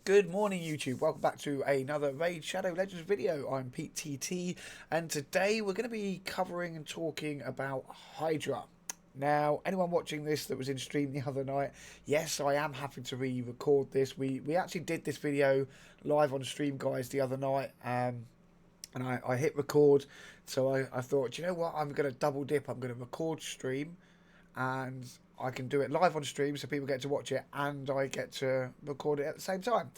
Good morning YouTube, welcome back to another Raid Shadow Legends video. I'm Pete TT and today we're going to be covering and talking about Hydra. Now, anyone watching this that was in stream the other night, yes, I am having to re-record this. We actually did this video live on stream, guys, the other night, and I hit record, so I thought, you know what, I'm going to double dip. I'm going to record stream and I can do it live on stream so people get to watch it and I get to record it at the same time.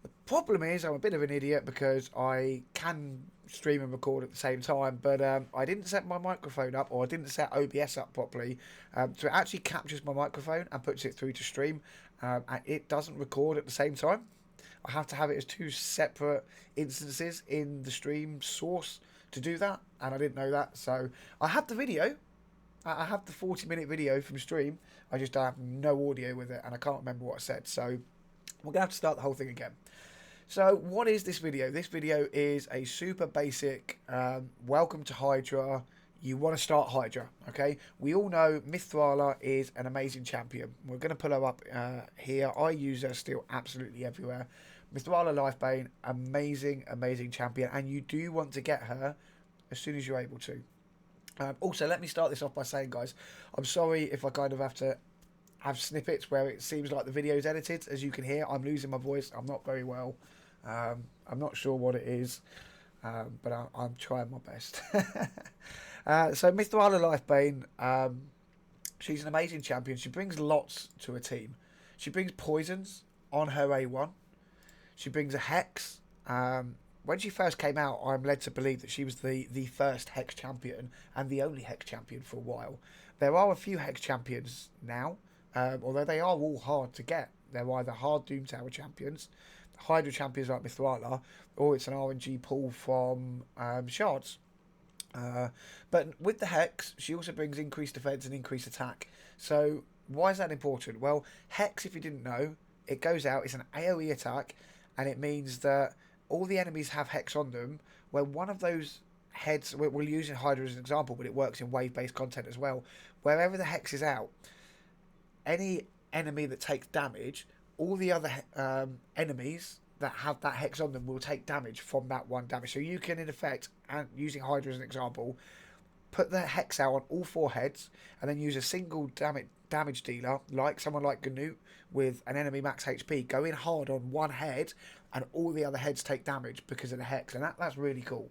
The problem is I'm a bit of an idiot because I can stream and record at the same time, but I didn't set my microphone up, or I didn't set OBS up properly, so it actually captures my microphone and puts it through to stream, and it doesn't record at the same time. I have to have it as two separate instances in the stream source to do that, and I didn't know that, so I had the video. I have the 40-minute video from stream. I just have no audio with it, and I can't remember what I said. So we're going to have to start the whole thing again. So what is this video? This video is a super basic welcome to Hydra. You want to start Hydra, okay? We all know Mithrala is an amazing champion. We're going to put her up here. I use her still absolutely everywhere. Mithrala Lifebane, amazing champion. And you do want to get her as soon as you're able to. Also, let me start this off by saying, guys, I'm sorry if I kind of have to have snippets where it seems like the video is edited. As you can hear, I'm losing my voice. I'm not very well. I'm not sure what it is, but I'm trying my best. So Mithrala Lifebane, she's an amazing champion. She brings lots to a team. She brings poisons on her A1. She brings a Hex. When she first came out, I'm led to believe that she was the first Hex champion and the only Hex champion for a while. There are a few Hex champions now, although they are all hard to get. They're either hard Doom Tower champions, Hydra champions like Mithrala, or it's an RNG pull from shards. But with the Hex, she also brings increased defense and increased attack. So why is that important? Well, Hex, if you didn't know, it goes out, it's an AoE attack, and it means that all the enemies have Hex on them. When one of those heads, we're using Hydra as an example, but it works in wave-based content as well. Wherever the Hex is out, any enemy that takes damage, all the other enemies that have that Hex on them will take damage from that one damage. So you can, in effect, and using Hydra as an example, put the Hex out on all four heads, and then use a single damage dealer, like someone like Ganut with an enemy max HP, go in hard on one head, and all the other heads take damage because of the Hex, and that's really cool.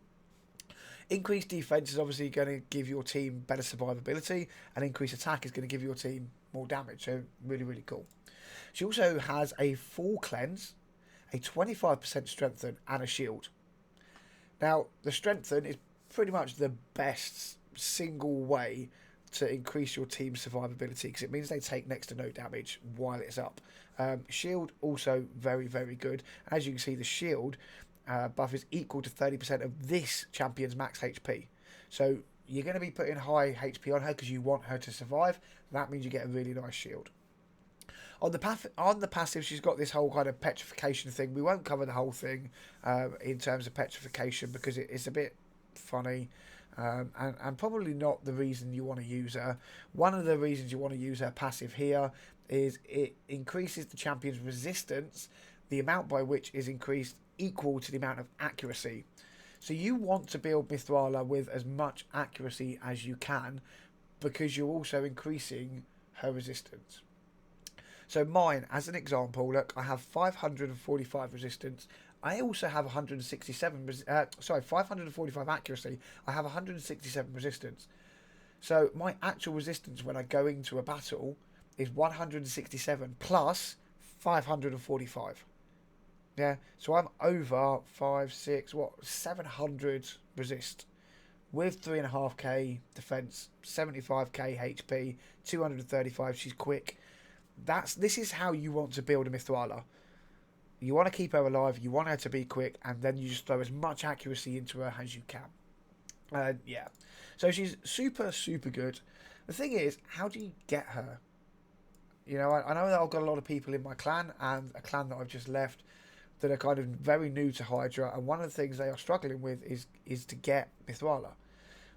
Increased defense is obviously going to give your team better survivability, and increased attack is going to give your team more damage, so really cool. She also has a full cleanse, a 25% strengthen, and a shield. Now, the strengthen is pretty much the best single way to increase your team's survivability, because it means they take next to no damage while it's up. Shield also very good. As you can see, the shield buff is equal to 30% of this champion's max HP. So you're going to be putting high HP on her because you want her to survive. That means you get a really nice shield. On the passive, she's got this whole kind of petrification thing. We won't cover the whole thing in terms of petrification because it's a bit funny. And probably not the reason you want to use her. One of the reasons you want to use her passive here is it increases the champion's resistance, the amount by which is increased equal to the amount of accuracy. So you want to build Mithrala with as much accuracy as you can, because you're also increasing her resistance. So mine, as an example, look, I have 545 resistance. I also have 545 accuracy. I have 167 resistance. So my actual resistance when I go into a battle is 167 plus 545. Yeah, so I'm over 700 resist with 3.5k defense, 75k HP, 235. She's quick. This is how you want to build a Mithrala. You want to keep her alive, you want her to be quick, and then you just throw as much accuracy into her as you can. Yeah, so she's super good. The thing is, how do you get her? You know, I know that I've got a lot of people in my clan and a clan that I've just left that are kind of very new to Hydra, and one of the things they are struggling with is to get Mithrala.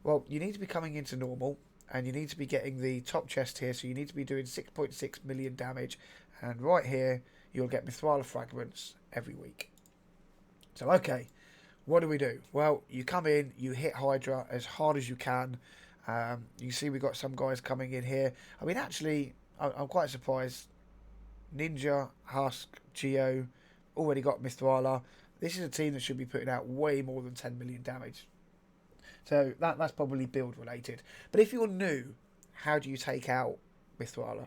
Well, you need to be coming into normal, and you need to be getting the top chest here, so you need to be doing 6.6 million damage, and right here you'll get Mithrala fragments every week. So, okay, what do? Well, you come in, you hit Hydra as hard as you can. You see we've got some guys coming in here. I mean, actually, I'm quite surprised. Ninja, Husk, Geo, already got Mithrala. This is a team that should be putting out way more than 10 million damage. So that's probably build related. But if you're new, how do you take out Mithrala?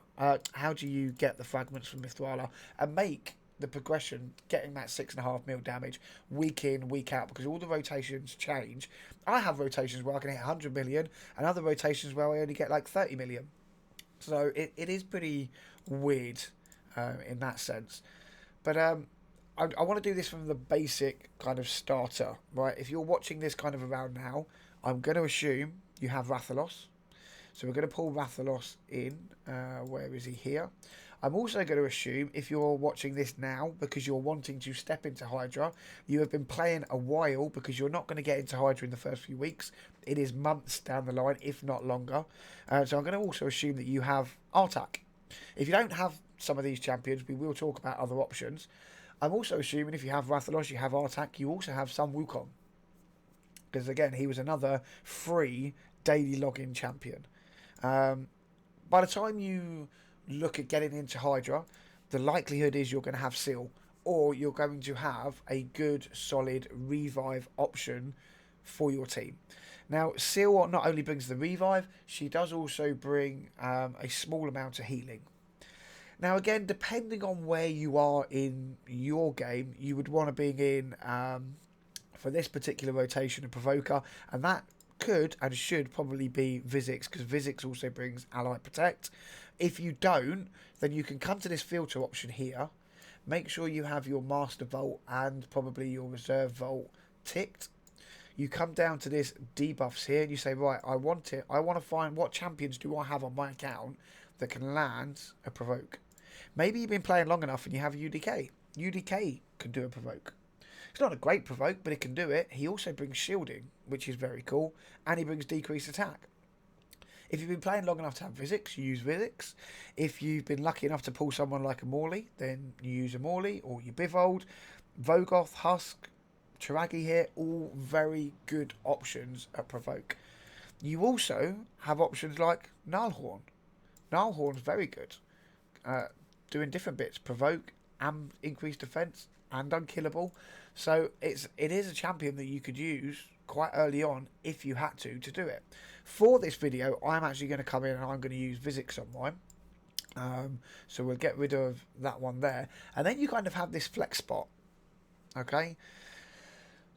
How do you get the fragments from Mithrala and make the progression, getting that 6.5 mil damage week in, week out, because all the rotations change. I have rotations where I can hit 100 million and other rotations where I only get like 30 million. So it is pretty weird in that sense. But I want to do this from the basic kind of starter, right? If you're watching this kind of around now, I'm going to assume you have Rathalos. So we're going to pull Rathalos in. Where is he? Here. I'm also going to assume if you're watching this now because you're wanting to step into Hydra, you have been playing a while because you're not going to get into Hydra in the first few weeks. It is months down the line, if not longer. So I'm going to also assume that you have Artak. If you don't have some of these champions, we will talk about other options. I'm also assuming if you have Rathalos, you have Artak, you also have some Wukong. Because again, he was another free daily login champion. By the time you look at getting into Hydra, the likelihood is you're going to have Seal, or you're going to have a good, solid revive option for your team. Now, Seal not only brings the revive, she does also bring a small amount of healing. Now, again, depending on where you are in your game, you would want to bring in, for this particular rotation, a Provoker, and that could and should probably be Vizix, because Vizix also brings Ally Protect. If you don't, then you can come to this filter option here. Make sure you have your Master Vault and probably your Reserve Vault ticked. You come down to this debuffs here and you say, right, I want it. I want to find what champions do I have on my account that can land a Provoke. Maybe you've been playing long enough and you have UDK. UDK can do a Provoke. It's not a great Provoke, but it can do it. He also brings shielding, which is very cool, and he brings decreased attack. If you've been playing long enough to have Vizix, you use Vizix. If you've been lucky enough to pull someone like a Morley, then you use a Morley or you Bivold. Vogoth, Husk, Chiragi here, all very good options at Provoke. You also have options like Nullhorn. Nullhorn's very good. Doing different bits, Provoke and increased defense and unkillable. So it is a champion that you could use quite early on if you had to do it. For this video, I'm actually going to come in and I'm going to use Vizix on mine. So we'll get rid of that one there. And then you kind of have this flex spot. Okay?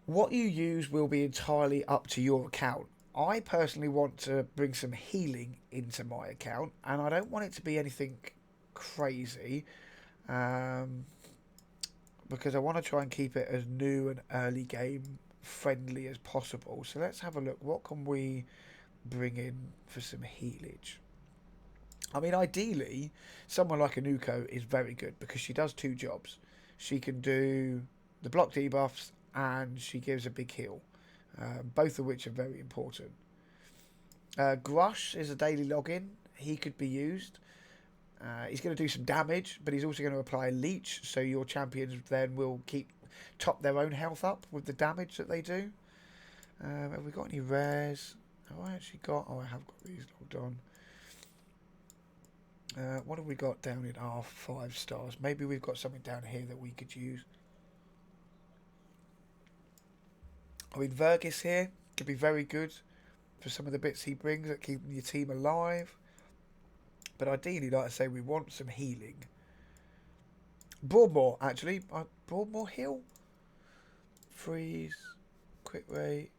What you use will be entirely up to your account. I personally want to bring some healing into my account, and I don't want it to be anything crazy, because I want to try and keep it as new and early game friendly as possible. So let's have a look. What can we bring in for some healage? I mean, ideally, someone like Anuko is very good because she does two jobs. She can do the block debuffs and she gives a big heal, both of which are very important. Grush is a daily login. He could be used. He's going to do some damage, but he's also going to apply leech, so your champions then will top their own health up with the damage that they do. Have we got any rares? Have I actually got? Oh, I have got these logged on. What have we got down in our 5 stars? Maybe we've got something down here that we could use. I mean, Vergis here could be very good for some of the bits he brings at keeping your team alive. But ideally, like I say, we want some healing. Broadmoor, actually. Broadmoor heal? Freeze. Quick rate.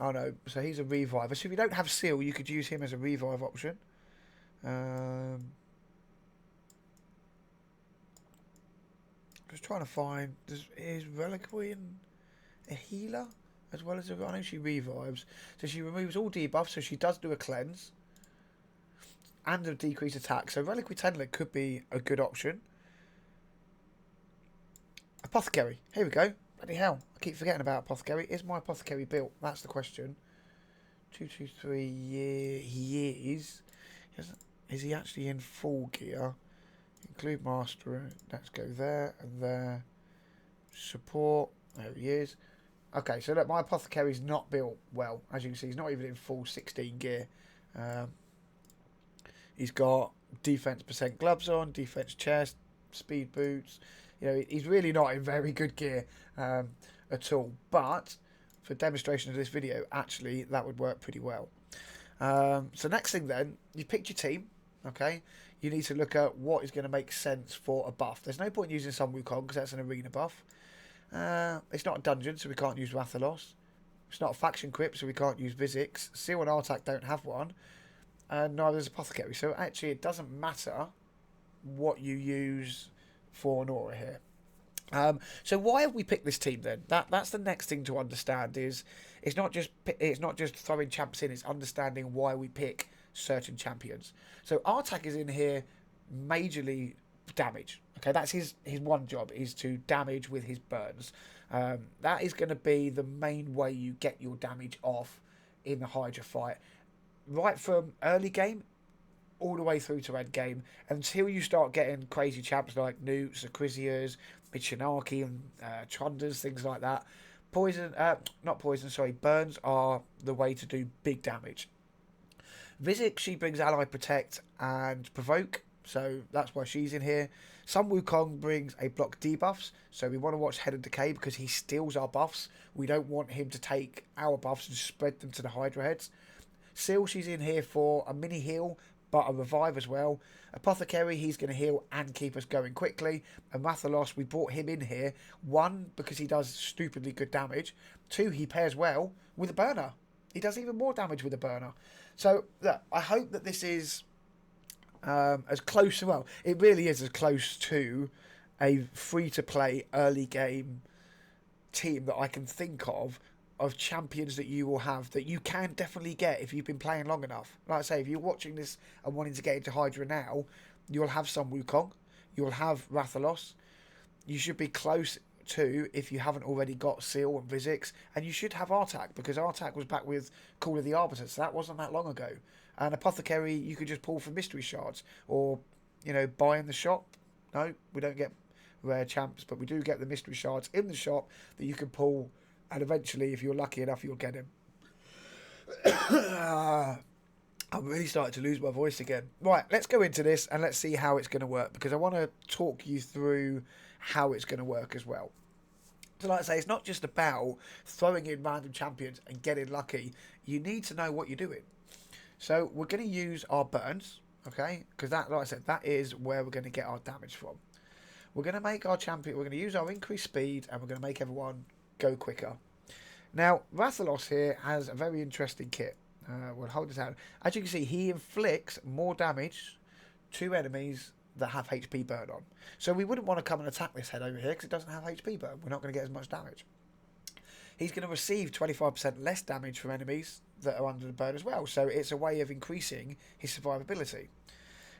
Oh no, so he's a reviver. So if you don't have Seal, you could use him as a revive option. Just trying to find... Is Reliquary a healer? As well as I know she revives. So she removes all debuffs, so she does do a cleanse. And a decreased attack. So Reliquary Tendler could be a good option. Apothecary. Here we go. Bloody hell. I keep forgetting about Apothecary. Is my Apothecary built? That's the question. 223 year. He is. Is he actually in full gear? Include master. Let's go there and there. Support. There he is. Okay, so look, my apothecary's not built well. As you can see, he's not even in full 16 gear. He's got defense percent gloves on, defense chest, speed boots. You know, he's really not in very good gear at all. But for demonstration of this video, actually, that would work pretty well. So next thing then, you picked your team. Okay, you need to look at what is going to make sense for a buff. There's no point using Sun Wukong because that's an arena buff. It's not a dungeon, so we can't use Rathalos. It's not a faction crypt, so we can't use Vizix. Seal and Artak don't have one, and neither does Apothecary. So actually, it doesn't matter what you use for an aura here. So why have we picked this team then? That's the next thing to understand. Is it's not just throwing champs in. It's understanding why we pick certain champions. So Artak is in here majorly damage. Okay, that's his one job, is to damage with his burns. That is going to be the main way you get your damage off in the Hydra fight, right from early game all the way through to end game, until you start getting crazy champs like Newts, Acrisias, Michinaki, and Trunders, things like that. Burns are the way to do big damage. Vizix, she brings Ally Protect and Provoke, so that's why she's in here. Sun Wukong brings a block debuffs, so we want to watch Head of Decay because he steals our buffs. We don't want him to take our buffs and spread them to the Hydra heads. Seal, she's in here for a mini heal, but a revive as well. Apothecary, he's going to heal and keep us going quickly. And Rathalos, we brought him in here. 1, because he does stupidly good damage. 2, he pairs well with a burner. He does even more damage with a burner. So, look, I hope that this is as close, well, it really is as close to a free-to-play early game team that I can think of champions that you will have, that you can definitely get if you've been playing long enough. Like I say, if you're watching this and wanting to get into Hydra now, you'll have some Wukong, you'll have Rathalos, you should be close to, if you haven't already got Seal and Vizix, and you should have Artak, because Artak was back with Call of the Arbiter, so that wasn't that long ago. And Apothecary, you could just pull from mystery shards, or, you know, buy in the shop. No, we don't get rare champs, but we do get the mystery shards in the shop that you can pull, and eventually, if you're lucky enough, you'll get him. I'm really starting to lose my voice again. Right, let's go into this and let's see how it's going to work, because I want to talk you through how it's going to work as well. So like I say, it's not just about throwing in random champions and getting lucky. You need to know what you're doing. So we're going to use our burns, okay? Because that, like I said, that is where we're going to get our damage from. We're going to make our champion, we're going to use our increased speed, and we're going to make everyone go quicker. Now, Rathalos here has a very interesting kit. We'll hold this out. As you can see, he inflicts more damage to enemies that have HP burn on. So we wouldn't want to come and attack this head over here because it doesn't have HP burn. We're not going to get as much damage. He's going to receive 25% less damage from enemies that are under the burn as well. So it's a way of increasing his survivability.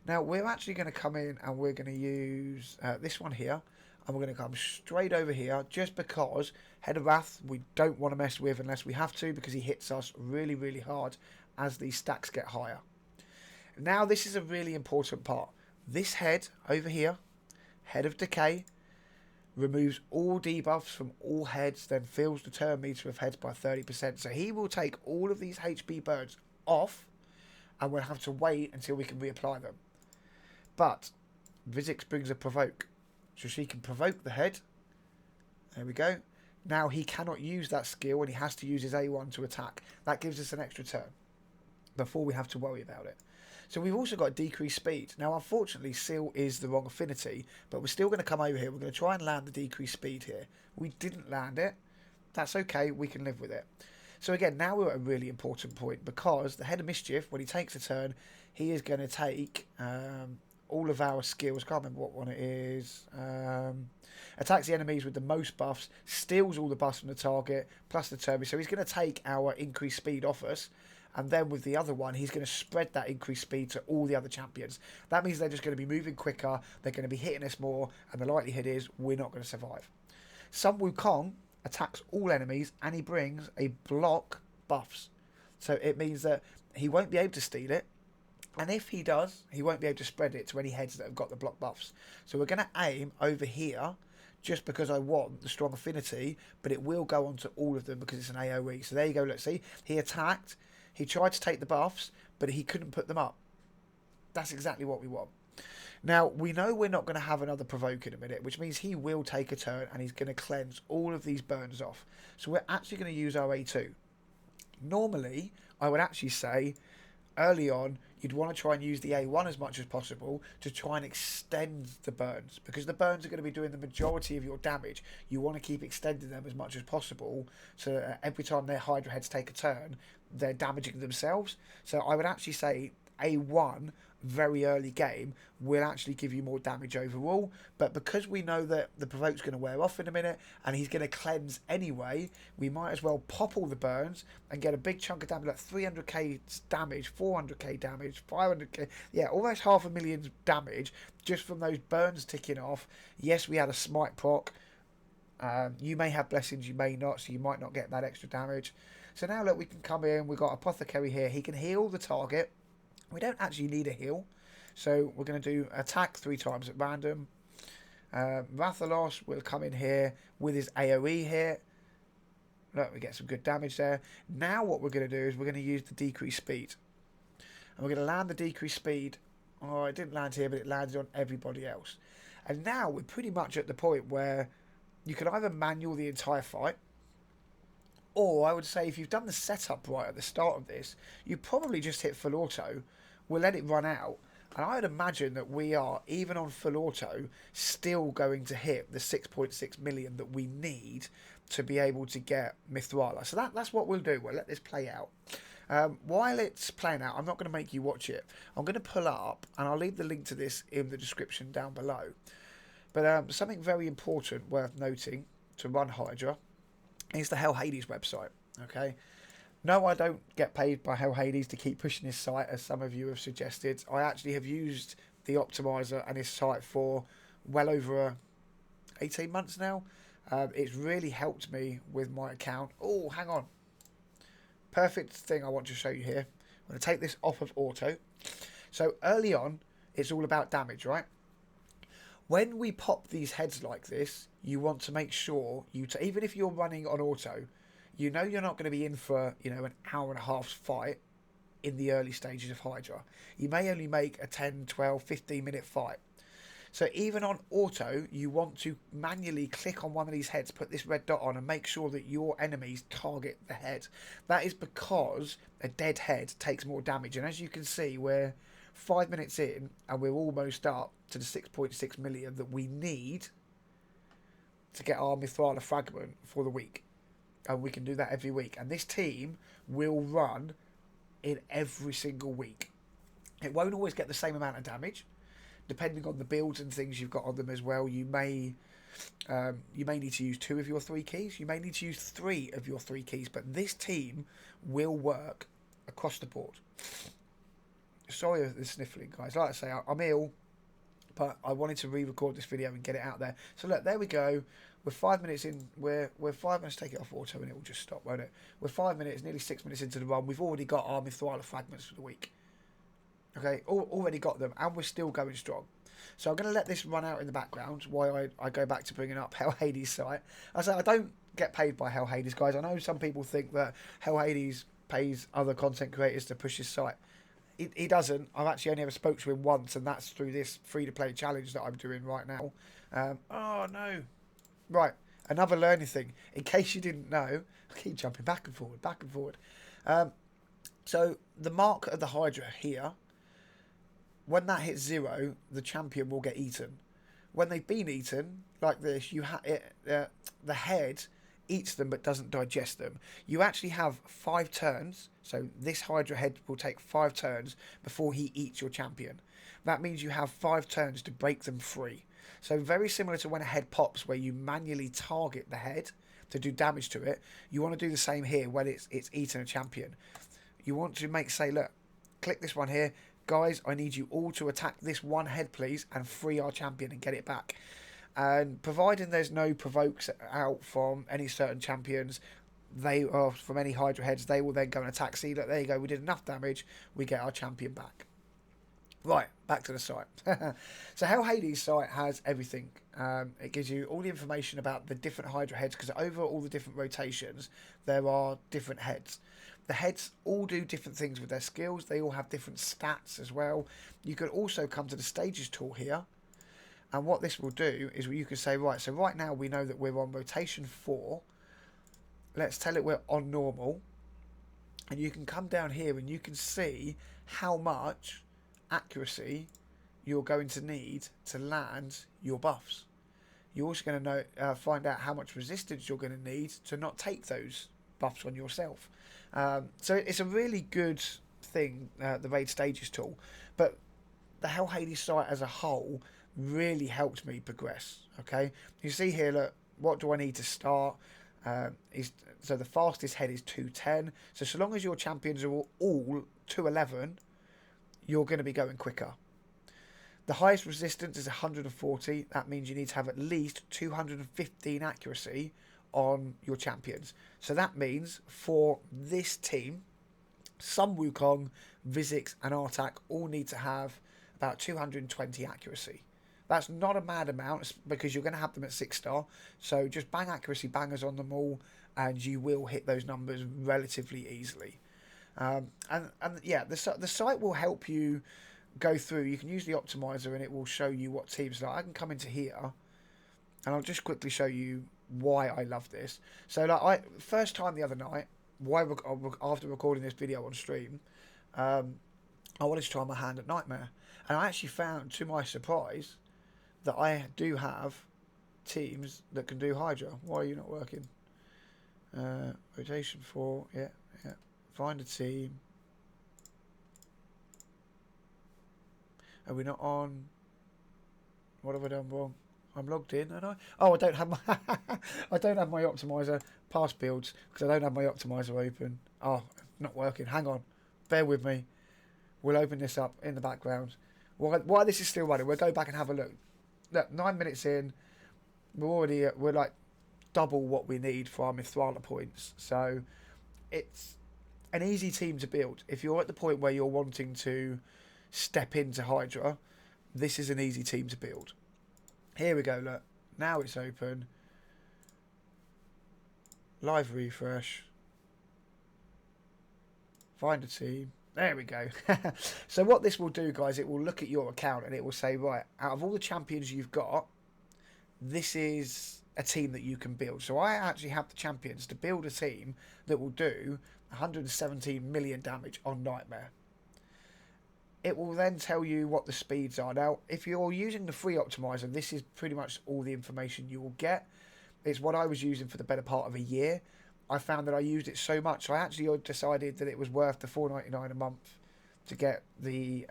Now, we're actually going to come in and we're going to use this one here. And we're going to come straight over here just because Head of Wrath we don't want to mess with unless we have to, because he hits us really, really hard as these stacks get higher. Now, this is a really important part. This head over here, Head of Decay, removes all debuffs from all heads, then fills the turn meter of heads by 30%. So he will take all of these HP burns off, and we'll have to wait until we can reapply them. But Vizix brings a Provoke. So she can provoke the head. There we go. Now he cannot use that skill and he has to use his A1 to attack. That gives us an extra turn before we have to worry about it. So we've also got decreased speed. Now unfortunately Seal is the wrong affinity, but we're still going to come over here. We're going to try and land the decreased speed here. We didn't land it. That's okay. We can live with it. So again, now we're at a really important point, because the Head of Mischief, when he takes a turn, he is going to take all of our skills. Can't remember what one it is. Attacks the enemies with the most buffs, steals all the buffs from the target, plus the turbo. So he's going to take our increased speed off us, and then with the other one, he's going to spread that increased speed to all the other champions. That means they're just going to be moving quicker, they're going to be hitting us more, and the likelihood is we're not going to survive. Sun Wukong attacks all enemies, and he brings a block buffs. So it means that he won't be able to steal it, And if he does, he won't be able to spread it to any heads that have got the block buffs. So we're going to aim over here just because I want the strong affinity, but it will go on to all of them because it's an AoE. So there you go, let's see. He attacked, he tried to take the buffs, but he couldn't put them up. That's exactly what we want. Now, we know we're not going to have another provoke in a minute, which means he will take a turn and he's going to cleanse all of these burns off. So we're actually going to use our A2. Normally, I would actually say, early on, you'd want to try and use the A1 as much as possible to try and extend the burns, because the burns are going to be doing the majority of your damage. You want to keep extending them as much as possible, so that every time their Hydra heads take a turn, they're damaging themselves. So I would actually say A1 very early game will actually give you more damage overall, but because we know that the provoke's going to wear off in a minute and he's going to cleanse anyway, we might as well pop all the burns and get a big chunk of damage, like 300k damage, 400k damage, 500k, yeah, almost 500,000 damage just from those burns ticking off. Yes, we had a smite proc. You may have blessings, you may not, so you might not get that extra damage. So now look, we can come in, we've got Apothecary here, he can heal the target. We don't actually need a heal, so we're going to do attack 3 times at random. Rathalos will come in here with his AoE here. Look, we get some good damage there. Now what we're going to do is we're going to use the decreased speed. And we're going to land the decreased speed. Oh, it didn't land here, but it landed on everybody else. And now we're pretty much at the point where you can either manual the entire fight, or I would say if you've done the setup right at the start of this, you probably just hit full auto. We'll let it run out. And I would imagine that we are, even on full auto, still going to hit the 6.6 million that we need to be able to get Mithrala. So that's what we'll do. We'll let this play out. While it's playing out, I'm not going to make you watch it. I'm going to pull up, and I'll leave the link to this in the description down below. But something very important worth noting to run Hydra is the Hell Hades website. Okay. No, I don't get paid by Hell Hades to keep pushing his site, as some of you have suggested. I actually have used the optimizer and his site for well over 18 months now. It's really helped me with my account. Oh, hang on. Perfect thing I want to show you here. I'm going to take this off of auto. So early on, it's all about damage, right? When we pop these heads like this, you want to make sure, even if you're running on auto, you know you're not going to be in for, an hour and a half fight in the early stages of Hydra. You may only make a 10, 12, 15 minute fight. So even on auto, you want to manually click on one of these heads, put this red dot on, and make sure that your enemies target the head. That is because a dead head takes more damage. And as you can see, we're 5 minutes in and we're almost up to the 6.6 million that we need to get our Mithrala fragment for the week. And we can do that every week. And this team will run in every single week. It won't always get the same amount of damage, depending on the builds and things you've got on them as well. You may need to use 2 of your 3 keys. You may need to use 3 of your 3 keys. But this team will work across the board. Sorry for the sniffling, guys. Like I say, I'm ill, but I wanted to re-record this video and get it out there. So look, there we go. We're 5 minutes in. We're 5 minutes. Take it off auto, and it will just stop, won't it? We're 5 minutes, nearly 6 minutes into the run. We've already got our Mithrala fragments for the week. Okay, already got them, and we're still going strong. So I'm going to let this run out in the background while I go back to bringing up Hell Hades' site. I say I don't get paid by Hell Hades, guys. I know some people think that Hell Hades pays other content creators to push his site. He doesn't. I've actually only ever spoke to him once, and that's through this free-to-play challenge that I'm doing right now. Oh, no. Right, another learning thing. In case you didn't know, I keep jumping back and forward, back and forward. So the mark of the Hydra here, when that hits 0, the champion will get eaten. When they've been eaten, like this, the head eats them but doesn't digest them. You actually have 5 turns, so this Hydra head will take 5 turns before he eats your champion. That means you have 5 turns to break them free. So very similar to when a head pops, where you manually target the head to do damage to it, you want to do the same here when it's eaten a champion. You want to say, look, click this one here. Guys, I need you all to attack this one head, please, and free our champion and get it back. And providing there's no provokes out from any certain champions, from any Hydra heads, they will then go and attack. See, look, there you go. We did enough damage. We get our champion back. Right, back to the site. So Hell Hades site has everything. It gives you all the information about the different Hydra heads, because over all the different rotations, there are different heads. The heads all do different things with their skills. They all have different stats as well. You could also come to the stages tool here, and what this will do is you can say, right, so right now we know that we're on rotation 4. Let's tell it we're on normal, and you can come down here and you can see how much accuracy you're going to need to land your buffs. You're also going to find out how much resistance you're going to need to not take those buffs on yourself. So it's a really good thing, the raid stages tool. But the Hell Hades site as a whole really helped me progress. Okay, you see here, look, what do I need to start? So the fastest head is 210. So long as your champions are all 211, you're going to be going quicker. The highest resistance is 140. That means you need to have at least 215 accuracy on your champions. So that means for this team, Sun Wukong, Vizix and Artak all need to have about 220 accuracy. That's not a mad amount because you're going to have them at 6-star. So just bang accuracy bangers on them all and you will hit those numbers relatively easily. And yeah, the site will help you go through. You can use the optimizer and it will show you what teams like. I can come into here and I'll just quickly show you why I love this. So like first time the other night, after recording this video on stream, I wanted to try my hand at Nightmare, and I actually found, to my surprise, that I do have teams that can do Hydra. Why are you not working? Rotation 4, yeah. Find a team. Are we not on? What have I done wrong? I'm logged in, and I don't have my I don't have my optimizer past builds because I don't have my optimizer open. Oh, not working. Hang on, bear with me. We'll open this up in the background. While this is still running, we'll go back and have a look. Look, 9 minutes in, we're like double what we need for our Mithrala points. So it's an easy team to build. If you're at the point where you're wanting to step into Hydra, this is an easy team to build. Here we go, look. Now it's open. Live refresh. Find a team. There we go. So what this will do, guys, it will look at your account and it will say, right, out of all the champions you've got, this is a team that you can build. So I actually have the champions to build a team that will do 117 million damage on Nightmare. It will then tell you what the speeds are. Now, if you're using the free optimizer, this is pretty much all the information you will get. It's what I was using for the better part of a year. I found that I used it so much, so I actually decided that it was worth the $4.99 a month to get the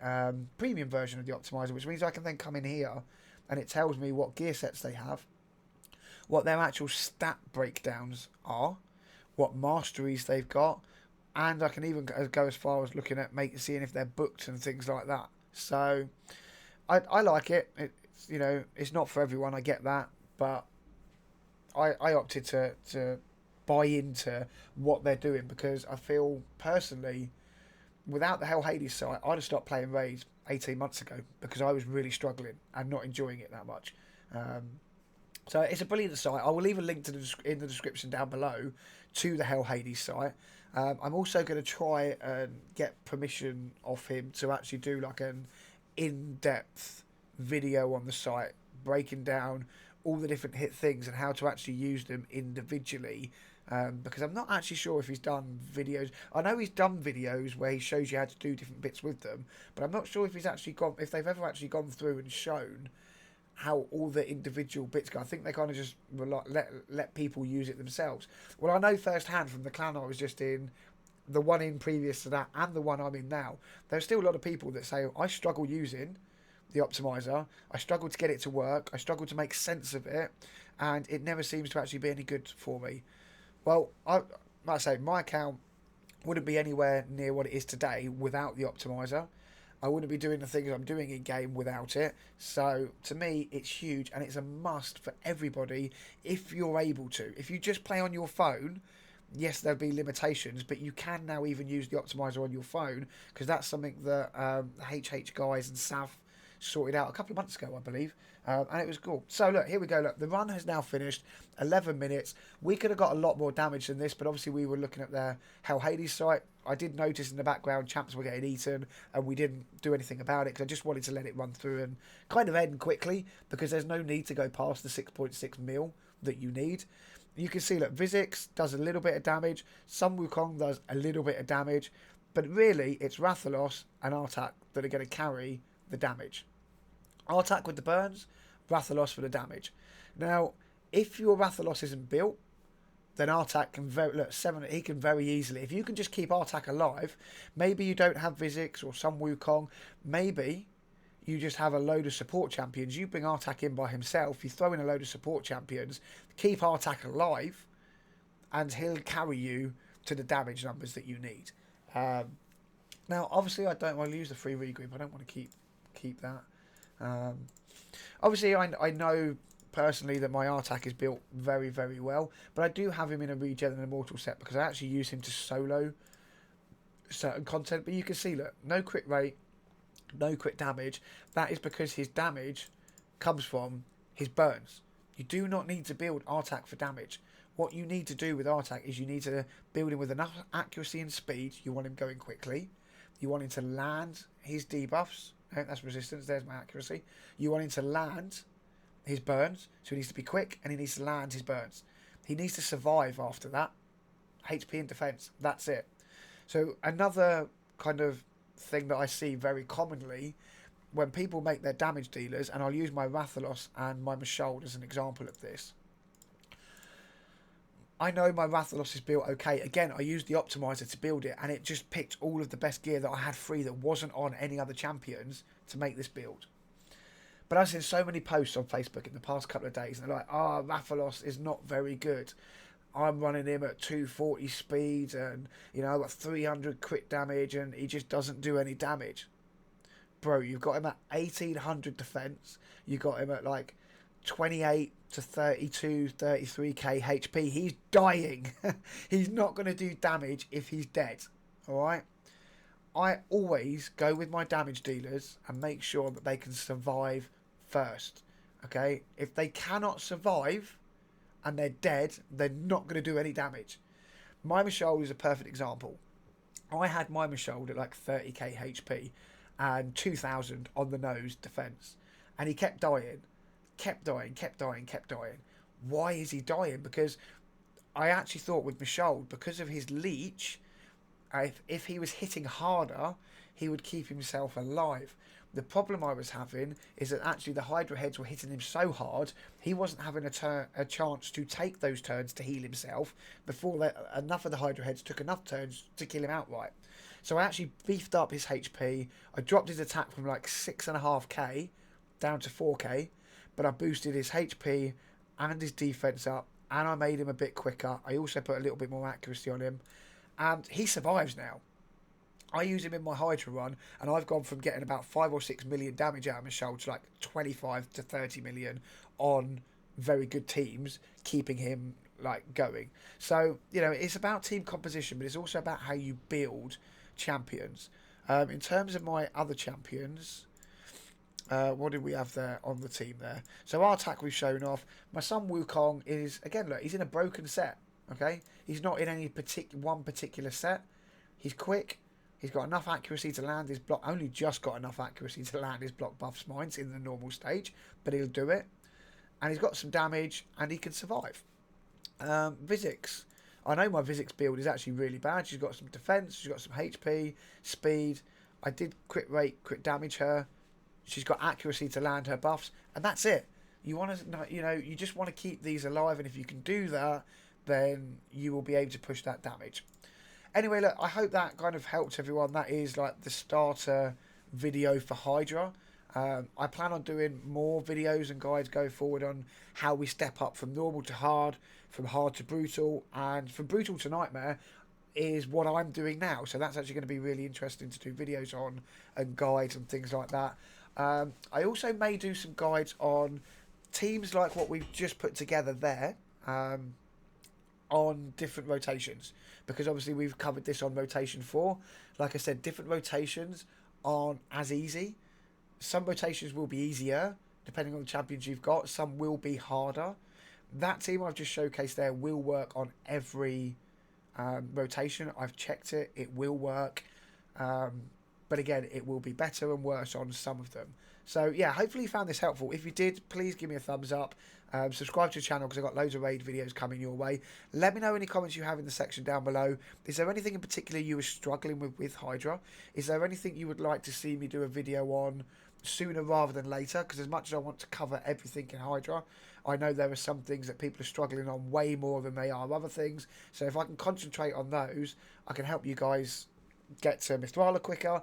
premium version of the optimizer, which means I can then come in here and it tells me what gear sets they have, what their actual stat breakdowns are, what masteries they've got, and I can even go as far as looking at seeing if they're booked and things like that. So I like it. It's, you know, it's not for everyone, I get that, but I opted to buy into what they're doing because I feel personally, without the Hell Hades site, I'd have stopped playing raids 18 months ago because I was really struggling and not enjoying it that much. So it's a brilliant site. I will leave a link to in the description down below to the Hell Hades site. I'm also going to try and get permission off him to actually do like an in-depth video on the site breaking down all the different hit things and how to actually use them individually, because I'm not actually sure if he's done videos. I know he's done videos where he shows you how to do different bits with them, but I'm not sure if if they've ever actually gone through and shown how all the individual bits go. I think they kind of just let people use it themselves. Well, I know firsthand from the clan I was just in, the one in previous to that and the one I'm in now, there's still a lot of people that say, I struggle using the optimizer, I struggle to get it to work, I struggle to make sense of it, and it never seems to actually be any good for me. Well, like I say, my account wouldn't be anywhere near what it is today without the optimizer. I wouldn't be doing the things I'm doing in game without it. So to me, it's huge and it's a must for everybody if you're able to. If you just play on your phone, yes, there'll be limitations, but you can now even use the optimizer on your phone, because that's something that the HH guys and Sav sorted out a couple of months ago, I believe, and it was cool. So look, here we go. Look, the run has now finished, 11 minutes. We could have got a lot more damage than this, but obviously we were looking at the Hell Hades site. I did notice in the background champs were getting eaten, and we didn't do anything about it because I just wanted to let it run through and kind of end quickly, because there's no need to go past the 6.6 mil that you need. You can see, look, Vizix does a little bit of damage, Sun Wukong does a little bit of damage, but really it's Rathalos and Artak that are going to carry the damage. Artak with the burns, Rathalos for the damage. Now, if your Rathalos isn't built, then Artak can he can very easily. If you can just keep Artak alive, maybe you don't have Vizix or Sun Wukong, maybe you just have a load of support champions. You bring Artak in by himself, you throw in a load of support champions, keep Artak alive, and he'll carry you to the damage numbers that you need. Now, obviously, I don't want to use the free regroup. I don't want to keep that. Obviously, I know personally that my Artak is built very, very well, but I do have him in a regen and immortal set because I actually use him to solo certain content. But you can see, look, no crit rate, no crit damage. That is because his damage comes from his burns. You do not need to build Artak for damage. What you need to do with Artak is you need to build him with enough accuracy and speed. You want him going quickly. You want him to land his debuffs. That's resistance. There's my accuracy. You want him to land his burns. So he needs to be quick and he needs to land his burns. He needs to survive after that. HP and defense. That's it. So another kind of thing that I see very commonly when people make their damage dealers, and I'll use my Rathalos and my Mashold as an example of this. I know my Rathalos is built okay. Again, I used the optimizer to build it, and it just picked all of the best gear that I had free that wasn't on any other champions to make this build. But I've seen so many posts on Facebook in the past couple of days, and they're like, Rathalos is not very good. I'm running him at 240 speed, and you know, I've got 300 crit damage, and he just doesn't do any damage. Bro, you've got him at 1800 defense. You got him at like 28 to 32, 33k HP. He's dying. He's not going to do damage if he's dead. Alright? I always go with my damage dealers and make sure that they can survive first. Okay? If they cannot survive and they're dead, they're not going to do any damage. My Mashold is a perfect example. I had my Mashold at like 30k HP and 2000 on the nose defense. And he kept dying. Kept dying. Why is he dying? Because I actually thought with Mashold, because of his leech, if he was hitting harder, he would keep himself alive. The problem I was having is that actually the Hydra heads were hitting him so hard, he wasn't having a chance to take those turns to heal himself before enough of the Hydra heads took enough turns to kill him outright. So I actually beefed up his HP. I dropped his attack from like 6.5k down to 4k. But I boosted his HP and his defense up, and I made him a bit quicker. I also put a little bit more accuracy on him, and he survives now. I use him in my Hydra run, and I've gone from getting about 5 or 6 million damage out of my shoulder to like 25 to 30 million on very good teams, keeping him like going. So, you know, it's about team composition, but it's also about how you build champions. In terms of my other champions, what did we have there on the team there? So Artak we've shown off. My Sun Wukong is, again, look, he's in a broken set, okay? He's not in any one particular set. He's quick. He's got enough accuracy to land his block. Only just got enough accuracy to land his block buffs mines in the normal stage, but he'll do it. And he's got some damage, and he can survive. Vizix. I know my Vizix build is actually really bad. She's got some defense. She's got some HP, speed. I did crit damage her. She's got accuracy to land her buffs, and that's it. You want to, you know, you just want to keep these alive, and if you can do that, then you will be able to push that damage. Anyway, look, I hope that kind of helped everyone. That is like the starter video for Hydra. I plan on doing more videos and guides go forward on how we step up from normal to hard, from hard to brutal, and from brutal to nightmare is what I'm doing now. So that's actually going to be really interesting to do videos on, and guides and things like that. I also may do some guides on teams like what we've just put together there. on different rotations, because obviously we've covered this on rotation 4. Like I said, different rotations aren't as easy. Some rotations will be easier depending on the champions you've got. Some will be harder. That team I've just showcased there will work on every rotation. I've checked it. It will work. But again, it will be better and worse on some of them. So yeah, hopefully you found this helpful. If you did, please give me a thumbs up. Subscribe to the channel because I've got loads of raid videos coming your way. Let me know any comments you have in the section down below. Is there anything in particular you were struggling with Hydra? Is there anything you would like to see me do a video on sooner rather than later? Because as much as I want to cover everything in Hydra, I know there are some things that people are struggling on way more than they are other things. So if I can concentrate on those, I can help you guys get to Mithrala quicker,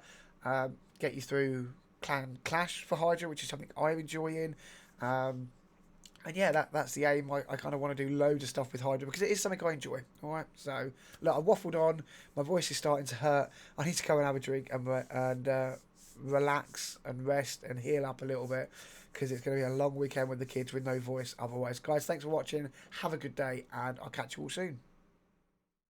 get you through Clan Clash for Hydra, which is something I'm enjoying. And yeah, that's the aim. I kind of want to do loads of stuff with Hydra because it is something I enjoy. All right, so look, I waffled on. My voice is starting to hurt. I need to go and have a drink and relax and rest and heal up a little bit because it's going to be a long weekend with the kids with no voice otherwise. Guys, thanks for watching. Have a good day, and I'll catch you all soon.